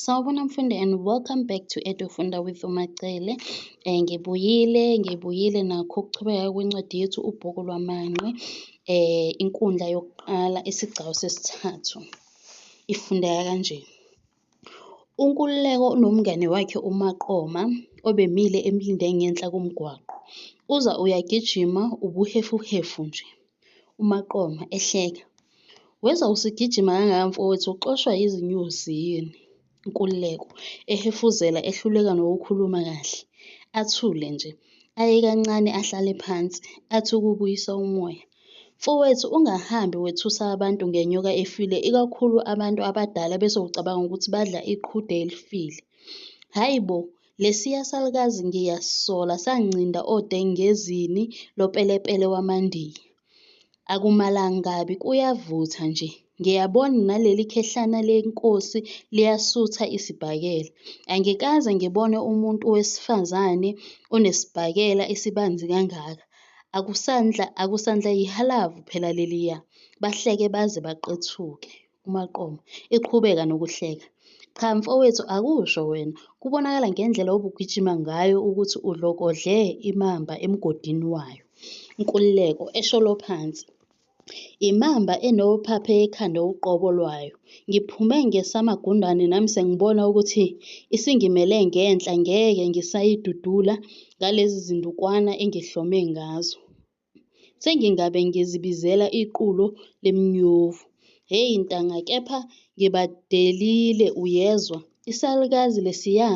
Sawubona mfundi and welcome back to Edufunda with uMacele. Ngibuyile nakho ukuchubeka kwencwadi yethu uBhuku lwaManqe, inkundla yokuqala, isigcawu sesithathu. Ifundeka kanje. UNkululeko unomngane wakhe uMaqoma obemile emlinde ngenhla komgwaqo. Uza uyagijima ubuhefuhefu nje. uMaqoma ehleka. Weza usigijima kangaka mfowethu, uxoshwa yizinyosi yini? Nkululeko ehefuzela ehluleka nokukhuluma kahle. Athule nje, aye kancane ahlale phansi, athi ukubuyisa umoya. Mfowethu ungahambi wethusa abantu ngenyoka efile, ikakhulu abantu abadala bese ucabanga ukuthi badla iqhude elifile. Hayi bo, lesiya salukazi ngiyasola sangincinda odengezini lopelepele wamandiya. Akumalangabi kuyavutha nje. Ngiyabona naleli khehlana lenkosi liyasutha isibhakela. Angikaze ngibone umuntu wesifazane onesibhakela esibanzi kangaka. Akusandla yihalavu phela leliya. Bahleke baze baqethuke. uMaqoma eqhubeka nokuhleka. Cha mfowethu, akusho wena. Kubonakala ngendlela obugijima ngayo ukuthi udlokodle imamba emgodini wayo. Nkululeko esholo phansi. Imamba enophaphe ekhanda uqobo lwayo. Ngiphume ngesamagundane nami sengibona ukuthi isingimele ngenhla, ngeke ngisayidudula ngalezi zindukwana engihlome ngazo. Sengingabe ngizibizela iqulo lemnyovu. Hheyi ntanga, kepha ngibadelile uyezwa. Isalukazi lesiya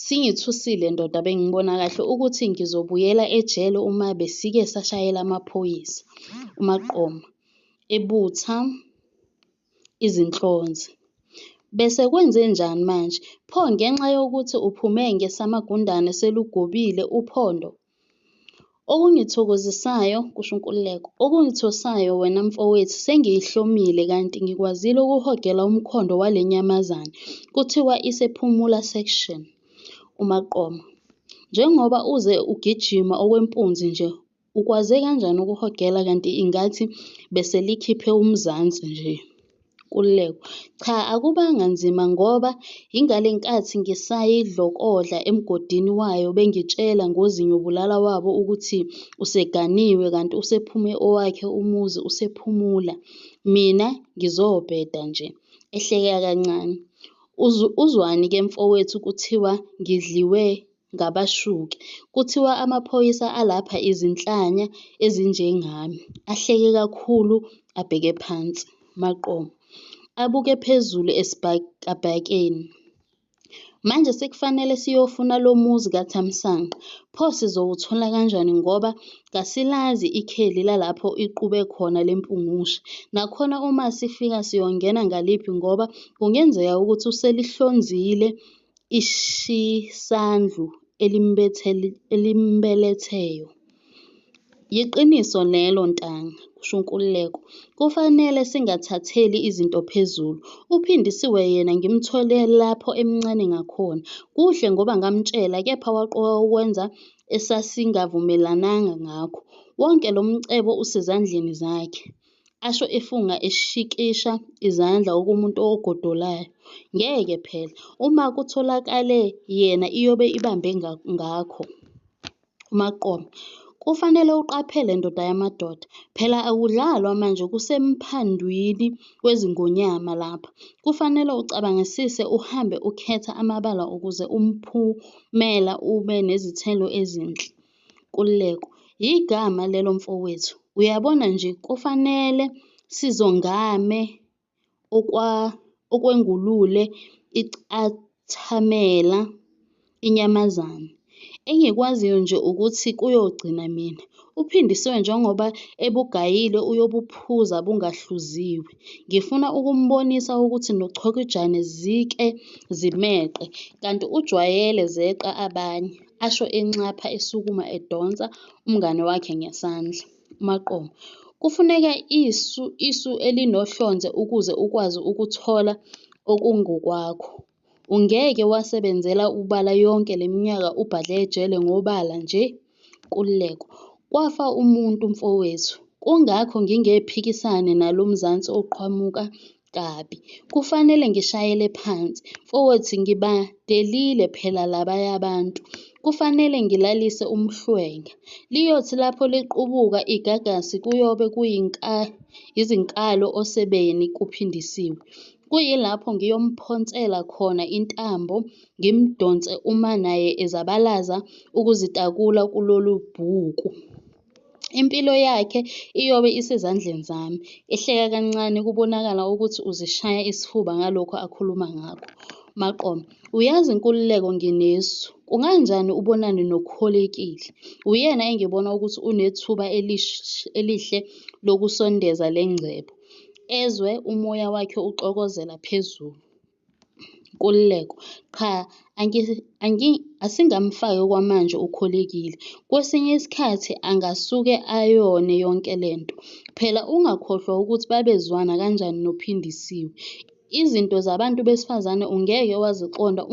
singithusile ndoda, bengibona kahle ukuthi ngizobuyela ejele uma besike sashayela amaphoyisa. uMaqoma ebutha izinhlonze. Bese kwenze njani manje? Pho ngenxa yokuthi uphume ngesamagundane selugobile uphondo? Okungithokozisayo, kusho uNkululeko, okungithosayo wena mfowethu, sengiyihlomile kanti ngikwazile ukuhogela umkhondo wale nyamazane. Kuthiwa isephumula section. uMaqoma njengoba uze ugijima okwempunzi nje, ukwaze kanjani ukuhogela kanti ingathi beselikhiphe umzansi nje? Nkululeko cha, akubanga nzima ngoba ingale nkathi ngisayidlokodla emgodini wayo bengitshela ngozinyo bulala wabo ukuthi useganiwe kanti usephume owakhe umuzi usephumula. Mina ngizobheda nje. Ehleka kancane. Uzwani-ke mfowethu kuthiwa ngidliwe ngabashuki? Kuthiwa amaphoyisa alapha izinhlanya ezinjengami. Ahleke kakhulu abheke phansi. Maqoma abuke phezulu esibhakabhakeni. Manje sekufanele siyofuna lo muzi kaThamsanqa. Pho sizowuthola kanjani ngoba kasilazi ikheli lalapho iqhube khona lempungushe. Nakhona uma sifika siyongena ngaliphi ngoba kungenzeka ukuthi uselihlonzile ishisandlu elimbeletheyo. Yiqiniso lelo ntanga, kusho uNkululeko. Kufanele singathatheli izinto phezulu. uPhindisiwe yena ngimthole lapho emncane ngakhona. Kuhle ngoba ngamtshela, kepha waqoka ukwenza esasingavumelananga ngakho. Wonke lo mcebo usezandleni zakhe. Asho efunga eshikisha izandla kumuntu ogodolayo. Ngeke phela, uma kutholakale yena iyobe ibambe ngakho. uMaqoma kufanele uqaphele ndoda yamadoda. Phela akudlalwa manje, kusemaphandwini wezingonyama lapha. Kufanele ucabangisise, uhambe ukhetha amabala ukuze umphumela ube nezithelo ezinhle. Nkululeko igama lelo mfowethu. Uyabona nje kufanele sizongame okwengulule icathamela inyamazane. Engikwaziyo nje ukuthi kuyogcina mina. uPhindisiwe njengoba ebugayile uyobuphuza bungahluziwe. Ngifuna ukumbonisa ukuthi noChokijane zike zimeqe, kanti ujwayele zeqa abanye. Asho enxapha esukuma edonsa umngane wakhe ngesandla. uMaqoma kufuneka isu elinohlonze ukuze ukwazi ukuthola okungokwakho. Ungeke wasebenzela ubala yonke leminyaka ubhadle ejele ngobala nje. Nkululeko kwafa umuntu mfowethu. Kungakho ngingephikisane nalo mzansi oqhamuka kabi. Kufanele ngishayele phansi. Mfowethu, ngibadelile phela labaya bantu. Kufanele ngilalise umhlwenga. Liyothi lapho liqubuka igagasi kuyobe izinkalo osebeni kuphindisiwe. Kuyilapho ngiyomphonsela khona intambo, ngimdonse uma naye ezabalaza ukuzitakula kulolu bhuku. Impilo yakhe iyobe isezandleni zami. Ehleka kancane kubonakala ukuthi uzishaya isifuba ngalokho akhuluma ngakho. Maqoma, uyazi Nkululeko, nginesu. Kunganjani ubonane noKholekile? Uyena engibona ukuthi unethuba elihle lokusondeza le ngcebo. Ezwe umoya wakhe uxokozela phezulu. Nkululeko, cha, asingamfaki kwamanje uKholekile. Kwesinye isikhathi angasuke ayone yonke lento. Phela ungakhohlwa ukuthi babezwana kanjani noPhindisiwe. Izinto zabantu besifazane ungeke waziqonda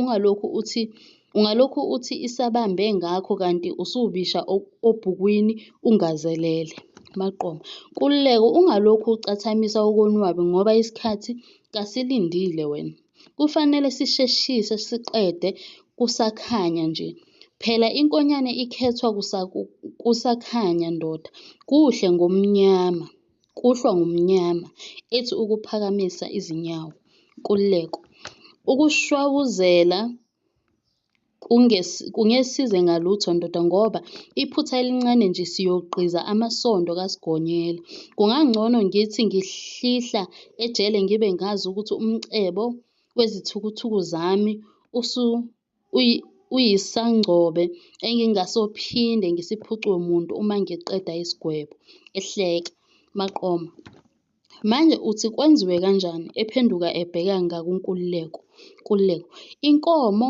ungalokhu uthi isabambe ngakho kanti usubisha obhukwini ungazelele. Maqoma, Nkululeko, ungalokhu ucathamisa ukonwabi ngoba isikhathi kasilindile wena. Kufanele sisheshise siqede kusakhanya nje. Phela inkonyane ikhethwa kusakhanya ndoda. Kuhlwa ngomnyama, ethi ukuphakamisa izinyawo. Nkululeko, ukushwabuzela kungesize ngalutho ndoda ngoba iphutha elincane nje siyogqiza amasondo kaSigonyela. Kungangcono ngithi ngihlihla ejele ngibe ngazi ukuthi umcebo wezithukuthuku zami uyisangcobe engingasophinde ngisiphucwe muntu uma ngiqeda isigwebo. Ehleka. Maqoma, manje uthi kwenziwe kanjani? Ephenduka ebheka ngakuNkululeko. Nkululeko, inkomo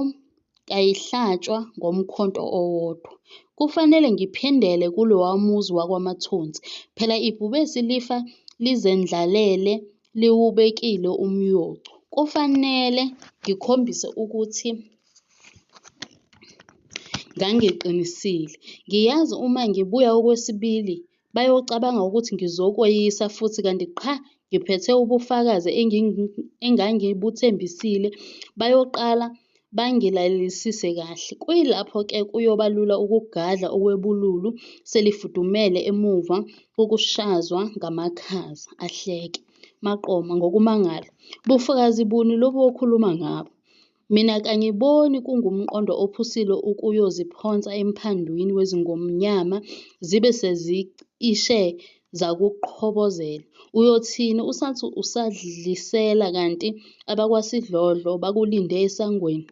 kayihlatshwa ngomkhonto owodwa. Kufanele ngiphindele kulowa muzi wakwaMathonsi. Phela ibhubesi lifa lizendlalele liwubekile umyoco. Kufanele ngikhombise ukuthi ngangiqinisile. Ngiyazi uma ngibuya okwesibili bayocabanga ukuthi ngizokweyisa futhi kanti qha ngiphethe ubufakazi engangibuthembisile. Bayoqala bangilalelisise kahle. Kuyilapho-ke kuyoba lula ukugadla okwebululu selifudumele emuva kokushazwa ngamakhaza. Ahleke. Maqoma, ngokumangala, bufakazi buni lobu okhuluma ngabo? Mina kangiboni kungumqondo ophusile ukuyoziphonsa emphandwini wezingonyama zibe sezicishe zakuqhobozela. Uyothini usathi usadlisela kanti abakwasidlodlo bakulinde esangweni?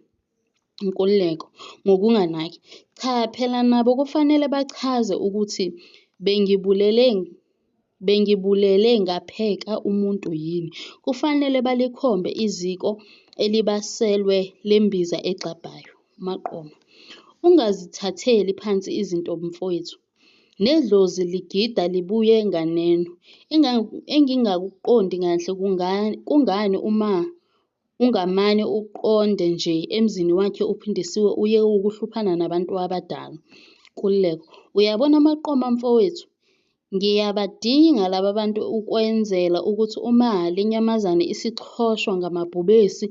Nkululeko, ngokunganaki, cha phela nabo kufanele bachaze ukuthi bengibulele ngapheka umuntu yini. Kufanele balikhombe iziko elibaselwe lembiza egxabhayo. Maqoma, ungazithatheli phansi izinto mfowethu. Nedlozi ligida libuye nganeno. Engingakuqondi kahle kungani uma ungamane uqonde nje emzini wakhe uPhindisiwe uye ukuhluphana nabantu abadala. Nkululeko, uyabona Maqoma mfowethu, ngiyabadinga laba bantu ukwenzela ukuthi uma le nyamazane isixhoshwa ngamabhubesi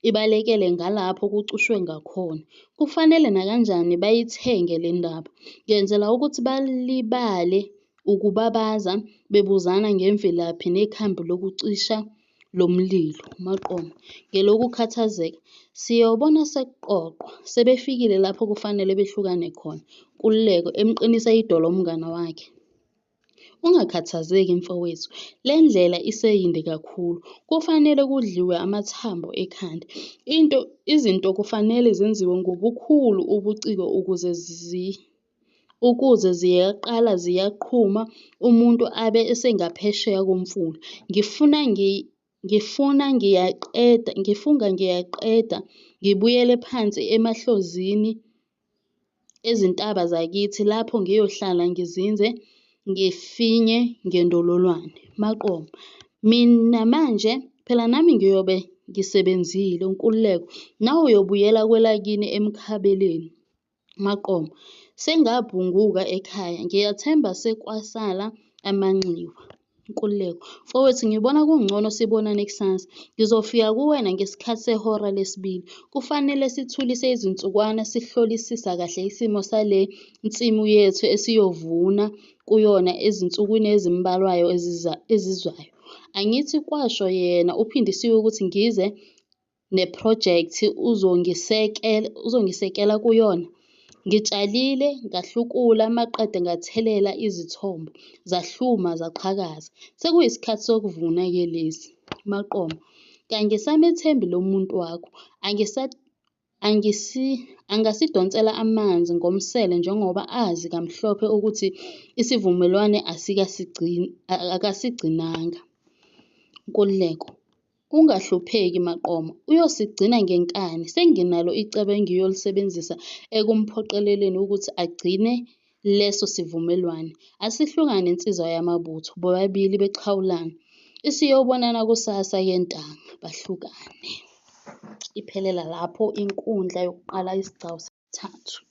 ibalekele ngalapho kucushwe ngakhona. Kufanele nakanjani bayithenge le ndaba. Ngenzela ukuthi balibale ukubabaza bebuzana ngemvelaphi nekhambi lokucisha lo mlilo. Maqoma, ngelokukhathazeka, siyobona sekuqoqwa. Sebefikile lapho kufanele behlukane khona. Nkululeko, emqinisa idolo umngane wakhe. Ungakhathazeki mfowethu, le ndlela iseyinde kakhulu. Kufanele kudliwe amathambo ekhanda. Izinto kufanele zenziwe ngobukhulu ubuciko ukuze ziyaqala ziyaqhuma umuntu abe esengaphesheya komfula. Ngifunga ngiyaqeda ngibuyele phansi emahlozini ezintaba zakithi lapho ngiyohlala ngizinze ngifinye ngendololwane. Maqoma, mina manje phela nami ngiyobe ngisebenzile. Nkululeko, nawe uyobuyela kwelakini eMkhabeleni. Maqoma, sengabhunguka ekhaya. Ngiyathemba sekwasala amanxiwa. Nkululeko: Mfowethu, ngibona kungcono sibonane kusasa. Ngizofika kuwena ngesikhathi sehora lesibili. Kufanele sithulise izinsukwana sihlolisisa kahle isimo sale nsimu yethu esiyovuna kuyona ezinsukwini ezimbalwayo ezizayo. Angithi kwasho yena uPhindisiwe ukuthi ngize nephrojekthi uzongisekela kuyona. Ngitshalile, ngahlukula, maqede ngathelela izithombo, zahluma zaqhakaza. Sekuyisikhathi sokuvuna-ke lezi. Maqoma: Kangisamethembi lo muntu wakho. Angasidonsela amanzi ngomsele njengoba azi kamhlophe ukuthi isivumelwano akasigcinanga. Nkululeko: Ungahlupheki Maqoma, uyosigcina ngenkani. Senginalo icebo engiyolisebenzisa ekumphoqeleleni ukuthi agcine leso sivumelwano. Asihlukane insizwa yamabutho, bobabili beqhawulane. Isiyobonana kusasa-ke ntanga, bahlukane. Iphelela lapho inkundla yokuqala, isigcawu 3.